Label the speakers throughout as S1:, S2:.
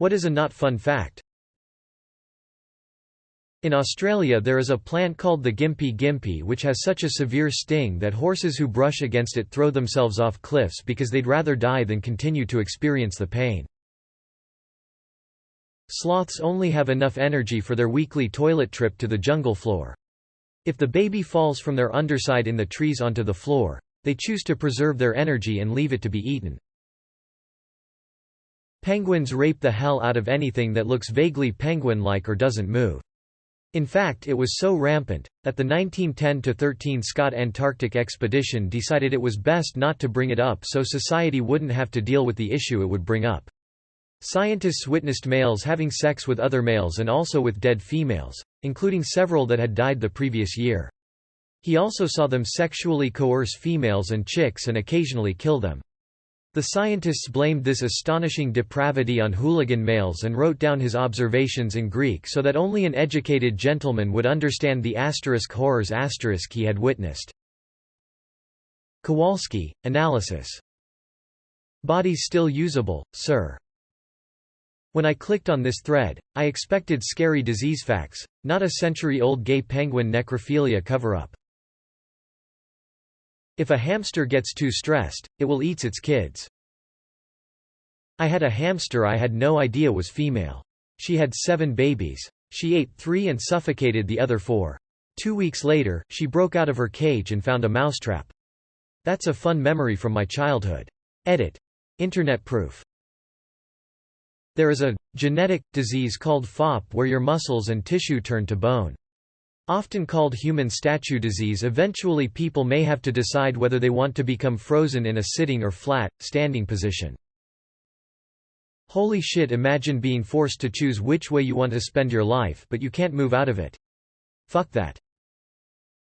S1: What is a not fun fact? In Australia there is a plant called the gympie gympie which has such a severe sting that horses who brush against it throw themselves off cliffs because they'd rather die than continue to experience the pain. Sloths only have enough energy for their weekly toilet trip to the jungle floor. If the baby falls from their underside in the trees onto the floor, they choose to preserve their energy and leave it to be eaten. Penguins rape the hell out of anything that looks vaguely penguin-like or doesn't move. In fact, it was so rampant, that the 1910–13 Scott Antarctic expedition decided it was best not to bring it up so society wouldn't have to deal with the issue it would bring up. Scientists witnessed males having sex with other males and also with dead females, including several that had died the previous year. He also saw them sexually coerce females and chicks and occasionally kill them. The scientists blamed this astonishing depravity on hooligan males and wrote down his observations in Greek so that only an educated gentleman would understand the horrors he had witnessed. Kowalski, analysis. Bodies still usable, sir. When I clicked on this thread, I expected scary disease facts, not a century-old gay penguin necrophilia cover-up. If a hamster gets too stressed, it will eat its kids. I had a hamster I had no idea was female. She had 7 babies. She ate 3 and suffocated the other 4. 2 weeks later, she broke out of her cage and found a mousetrap. That's a fun memory from my childhood. Edit. Internet proof. There is a genetic disease called FOP where your muscles and tissue turn to bone. Often called human statue disease, eventually people may have to decide whether they want to become frozen in a sitting or flat, standing position. Holy shit, imagine being forced to choose which way you want to spend your life but you can't move out of it. Fuck that.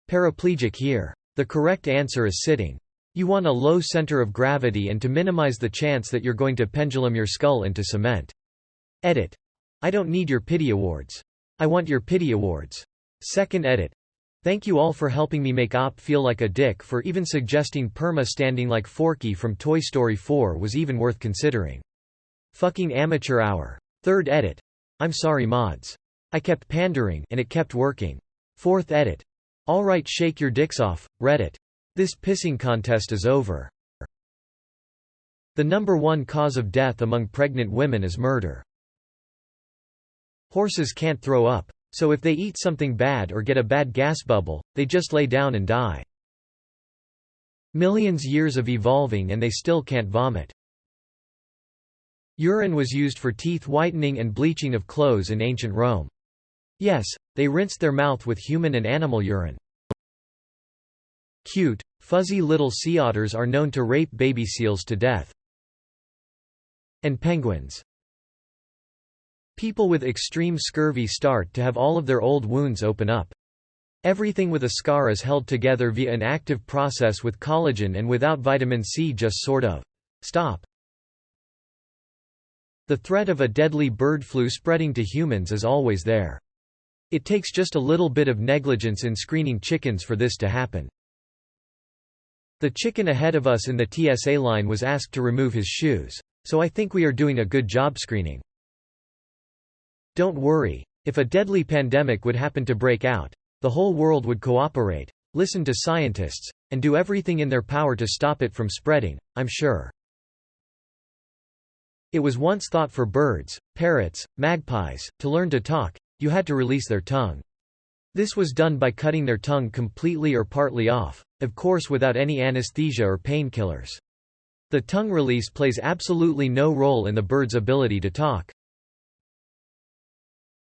S1: Paraplegic here. The correct answer is sitting. You want a low center of gravity and to minimize the chance that you're going to pendulum your skull into cement. Edit. I don't need your pity awards. I want your pity awards. Second edit. Thank you all for helping me make Op feel like a dick for even suggesting Perma standing like Forky from Toy Story 4 was even worth considering. Fucking amateur hour. Third edit. I'm sorry mods. I kept pandering and it kept working. Fourth edit. Alright, shake your dicks off, Reddit. This pissing contest is over. The #1 cause of death among pregnant women is murder. Horses can't throw up. So if they eat something bad or get a bad gas bubble, they just lay down and die. Millions years of evolving and they still can't vomit. Urine was used for teeth whitening and bleaching of clothes in ancient Rome. Yes, they rinsed their mouth with human and animal urine. Cute, fuzzy little sea otters are known to rape baby seals to death. And penguins. People with extreme scurvy start to have all of their old wounds open up. Everything with a scar is held together via an active process with collagen, and without vitamin C just sort of stop. The threat of a deadly bird flu spreading to humans is always there. It takes just a little bit of negligence in screening chickens for this to happen. The chicken ahead of us in the TSA line was asked to remove his shoes, so I think we are doing a good job screening. Don't worry. If a deadly pandemic would happen to break out, the whole world would cooperate, listen to scientists, and do everything in their power to stop it from spreading, I'm sure. It was once thought for birds, parrots, magpies, to learn to talk, you had to release their tongue. This was done by cutting their tongue completely or partly off, of course without any anesthesia or painkillers. The tongue release plays absolutely no role in the bird's ability to talk.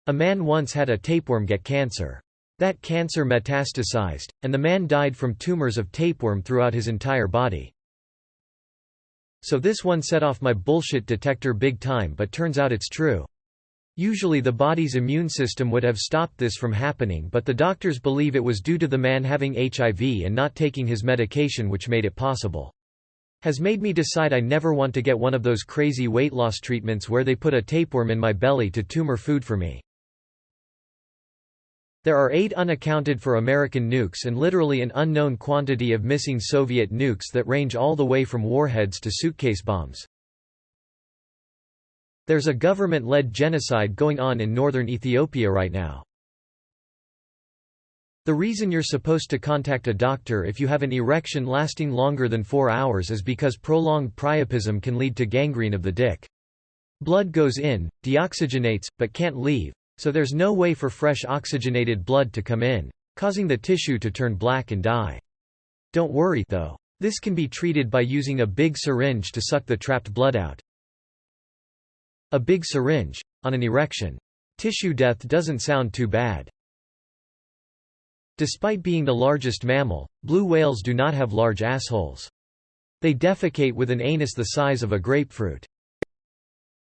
S1: A man once had a tapeworm get cancer. That cancer metastasized, and the man died from tumors of tapeworm throughout his entire body. So this one set off my bullshit detector big time, but turns out it's true. Usually the body's immune system would have stopped this from happening, but the doctors believe it was due to the man having HIV and not taking his medication which made it possible. Has made me decide I never want to get one of those crazy weight loss treatments where they put a tapeworm in my belly to tumor food for me. There are 8 unaccounted for American nukes and literally an unknown quantity of missing Soviet nukes that range all the way from warheads to suitcase bombs. There's a government-led genocide going on in northern Ethiopia right now. The reason you're supposed to contact a doctor if you have an erection lasting longer than 4 hours is because prolonged priapism can lead to gangrene of the dick. Blood goes in, deoxygenates, but can't leave, so there's no way for fresh oxygenated blood to come in, causing the tissue to turn black and die. Don't worry, though. This can be treated by using a big syringe to suck the trapped blood out. A big syringe on an erection. Tissue death doesn't sound too bad. Despite being the largest mammal, blue whales do not have large assholes. They defecate with an anus the size of a grapefruit.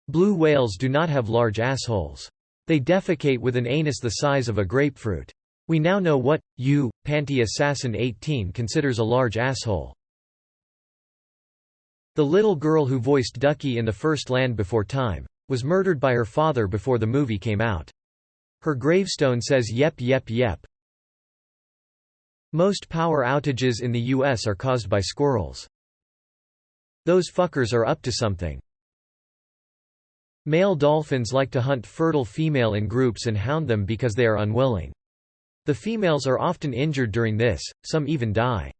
S1: Blue whales do not have large assholes. They defecate with an anus the size of a grapefruit. We now know what Panty Assassin 18 considers a large asshole. The little girl who voiced Ducky in the first Land Before Time was murdered by her father before the movie came out. Her gravestone says yep yep yep. Most power outages in the US are caused by squirrels. Those fuckers are up to something. Male dolphins like to hunt fertile female in groups and hound them because they are unwilling. The females are often injured during this, some even die.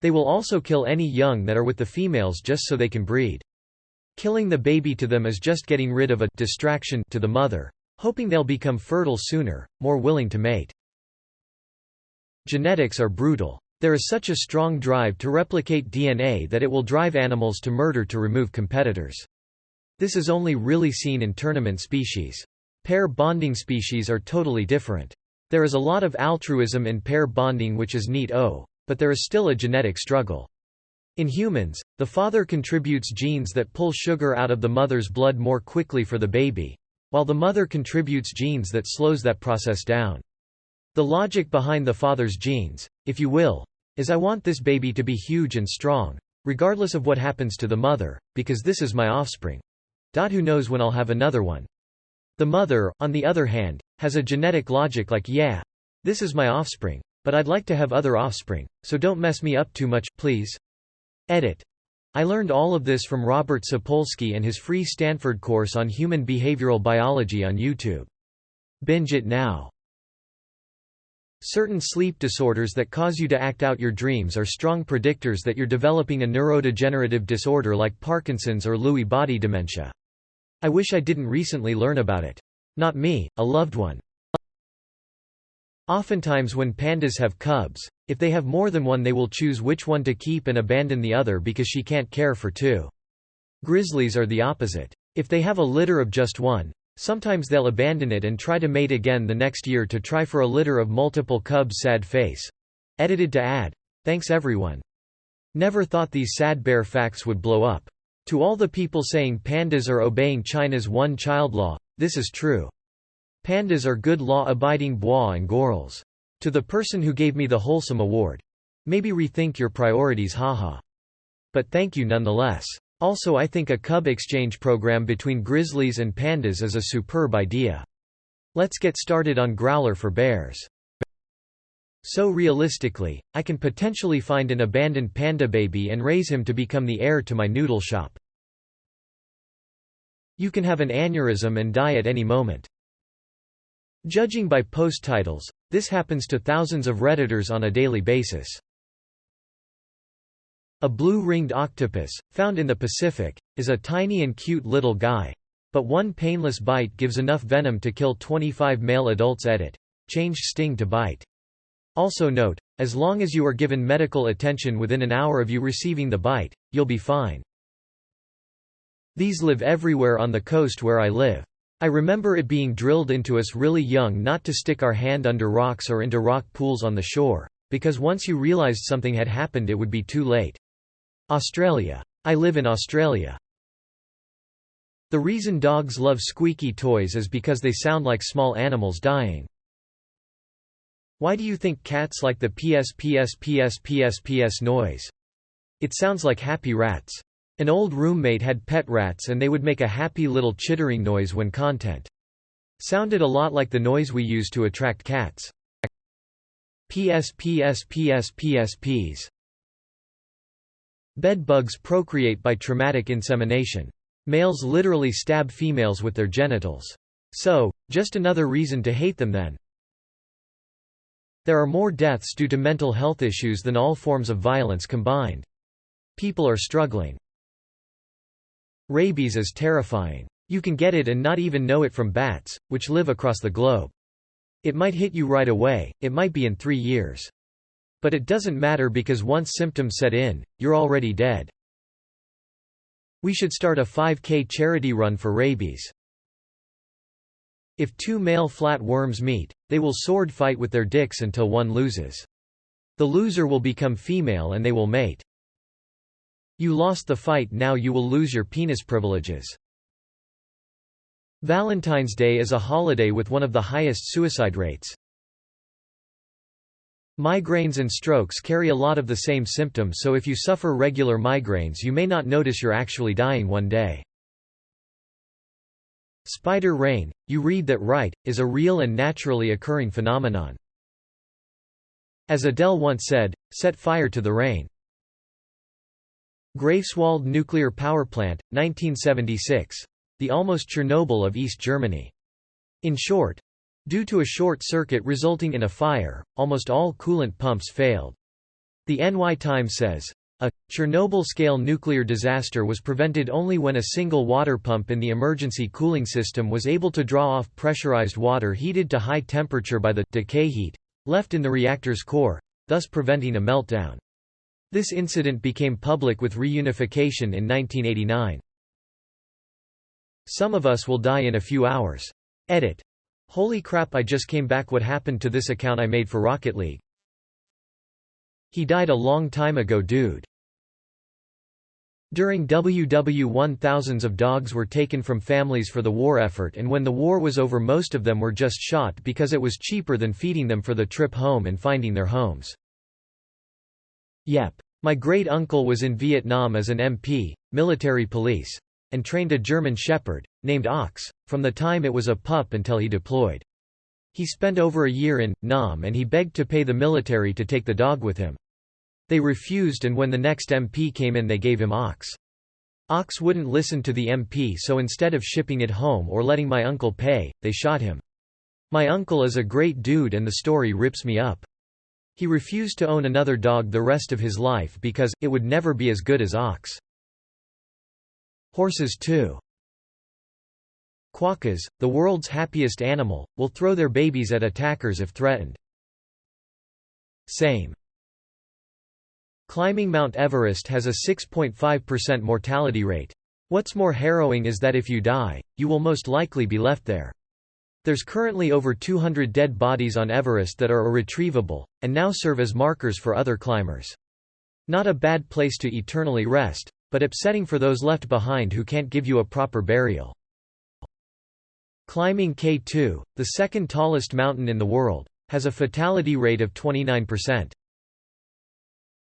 S1: They will also kill any young that are with the females just so they can breed. Killing the baby to them is just getting rid of a distraction to the mother, hoping they'll become fertile sooner, more willing to mate. Genetics are brutal. There is such a strong drive to replicate DNA that it will drive animals to murder to remove competitors. This is only really seen in tournament species. Pair bonding species are totally different. There is a lot of altruism in pair bonding, which is neat, but there is still a genetic struggle. In humans, the father contributes genes that pull sugar out of the mother's blood more quickly for the baby, while the mother contributes genes that slows that process down. The logic behind the father's genes, if you will, is I want this baby to be huge and strong, regardless of what happens to the mother, because this is my offspring. Who knows when I'll have another one? The mother, on the other hand, has a genetic logic like, yeah, this is my offspring, but I'd like to have other offspring, so don't mess me up too much, please. Edit. I learned all of this from Robert Sapolsky and his free Stanford course on human behavioral biology on YouTube. Binge it now. Certain sleep disorders that cause you to act out your dreams are strong predictors that you're developing a neurodegenerative disorder like Parkinson's or Lewy body dementia. I wish I didn't recently learn about it. Not me, a loved one. Oftentimes when pandas have cubs, if they have more than one they will choose which one to keep and abandon the other because she can't care for two. Grizzlies are the opposite. If they have a litter of just one, sometimes they'll abandon it and try to mate again the next year to try for a litter of multiple cubs. Sad face. Edited to add, thanks everyone. Never thought these sad bear facts would blow up. To all the people saying pandas are obeying China's one-child law, this is true. Pandas are good law-abiding bois and gorals. To the person who gave me the Wholesome Award. Maybe rethink your priorities, haha. But thank you nonetheless. Also, I think a cub exchange program between grizzlies and pandas is a superb idea. Let's get started on Growler for bears. So realistically, I can potentially find an abandoned panda baby and raise him to become the heir to my noodle shop. You can have an aneurysm and die at any moment. Judging by post titles, this happens to thousands of Redditors on a daily basis. A blue-ringed octopus, found in the Pacific, is a tiny and cute little guy. But one painless bite gives enough venom to kill 25 male adults. Edit. Change sting to bite. Also note, as long as you are given medical attention within an hour of you receiving the bite, you'll be fine. These live everywhere on the coast where I live. I remember it being drilled into us really young not to stick our hand under rocks or into rock pools on the shore, because once you realized something had happened it would be too late. Australia. I live in Australia. The reason dogs love squeaky toys is because they sound like small animals dying. Why do you think cats like the PS noise? It sounds like happy rats. An old roommate had pet rats and they would make a happy little chittering noise when content. Sounded a lot like the noise we use to attract cats. PSPs. Bed bugs procreate by traumatic insemination. Males literally stab females with their genitals. So, just another reason to hate them then. There are more deaths due to mental health issues than all forms of violence combined. People are struggling. Rabies is terrifying. You can get it and not even know it from bats, which live across the globe. It might hit you right away, it might be in 3 years. But it doesn't matter because once symptoms set in, you're already dead. We should start a 5K charity run for rabies. If 2 male flatworms meet, they will sword fight with their dicks until one loses. The loser will become female and they will mate. You lost the fight, now you will lose your penis privileges. Valentine's Day is a holiday with one of the highest suicide rates. Migraines and strokes carry a lot of the same symptoms, so if you suffer regular migraines you may not notice you're actually dying one day. Spider rain, you read that right, is a real and naturally occurring phenomenon. As Adele once said, set fire to the rain. Greifswald Nuclear Power Plant, 1976. The almost Chernobyl of East Germany. In short, due to a short circuit resulting in a fire, almost all coolant pumps failed. The NY Times says, a Chernobyl-scale nuclear disaster was prevented only when a single water pump in the emergency cooling system was able to draw off pressurized water heated to high temperature by the decay heat left in the reactor's core, thus preventing a meltdown. This incident became public with reunification in 1989. Some of us will die in a few hours. Edit. Holy crap, I just came back. What happened to this account I made for Rocket League? He died a long time ago, dude. During WW1 thousands of dogs were taken from families for the war effort, and when the war was over most of them were just shot because it was cheaper than feeding them for the trip home and finding their homes. Yep. My great-uncle was in Vietnam as an MP, military police, and trained a German shepherd, named Ox, from the time it was a pup until he deployed. He spent over a year in Nam and he begged to pay the military to take the dog with him. They refused, and when the next MP came in they gave him Ox. Ox wouldn't listen to the MP, so instead of shipping it home or letting my uncle pay, they shot him. My uncle is a great dude and the story rips me up. He refused to own another dog the rest of his life because it would never be as good as Ox. Horses too. Quokkas, the world's happiest animal, will throw their babies at attackers if threatened. Same. Climbing Mount Everest has a 6.5% mortality rate. What's more harrowing is that if you die, you will most likely be left there. There's currently over 200 dead bodies on Everest that are irretrievable, and now serve as markers for other climbers. Not a bad place to eternally rest, but upsetting for those left behind who can't give you a proper burial. Climbing K2, the second tallest mountain in the world, has a fatality rate of 29%.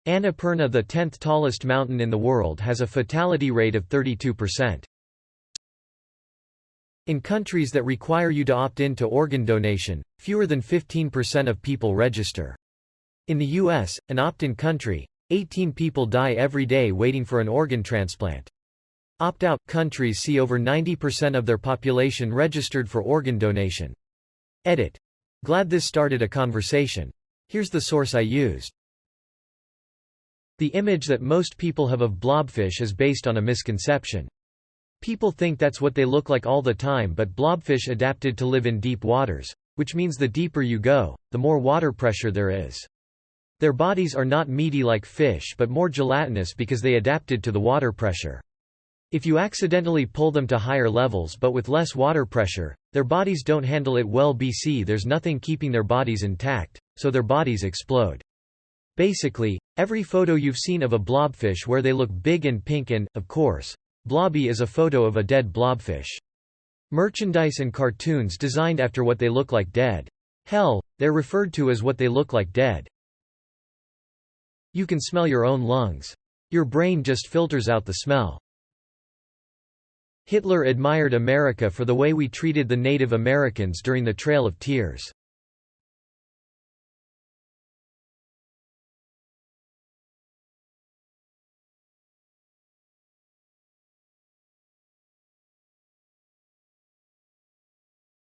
S1: Annapurna, the 10th tallest mountain in the world, has a fatality rate of 32%. In countries that require you to opt in to organ donation, fewer than 15% of people register. In the US, an opt-in country, 18 people die every day waiting for an organ transplant. Opt-out countries see over 90% of their population registered for organ donation. Edit. Glad this started a conversation. Here's the source I used. The image that most people have of blobfish is based on a misconception. People think that's what they look like all the time, but blobfish adapted to live in deep waters, which means the deeper you go, the more water pressure there is. Their bodies are not meaty like fish but more gelatinous because they adapted to the water pressure. If you accidentally pull them to higher levels but with less water pressure, their bodies don't handle it well. There's nothing keeping their bodies intact, so their bodies explode. Basically, every photo you've seen of a blobfish where they look big and pink and, of course, blobby is a photo of a dead blobfish. Merchandise and cartoons designed after what they look like dead. Hell, they're referred to as what they look like dead. You can smell your own lungs. Your brain just filters out the smell. Hitler admired America for the way we treated the Native Americans during the Trail of Tears.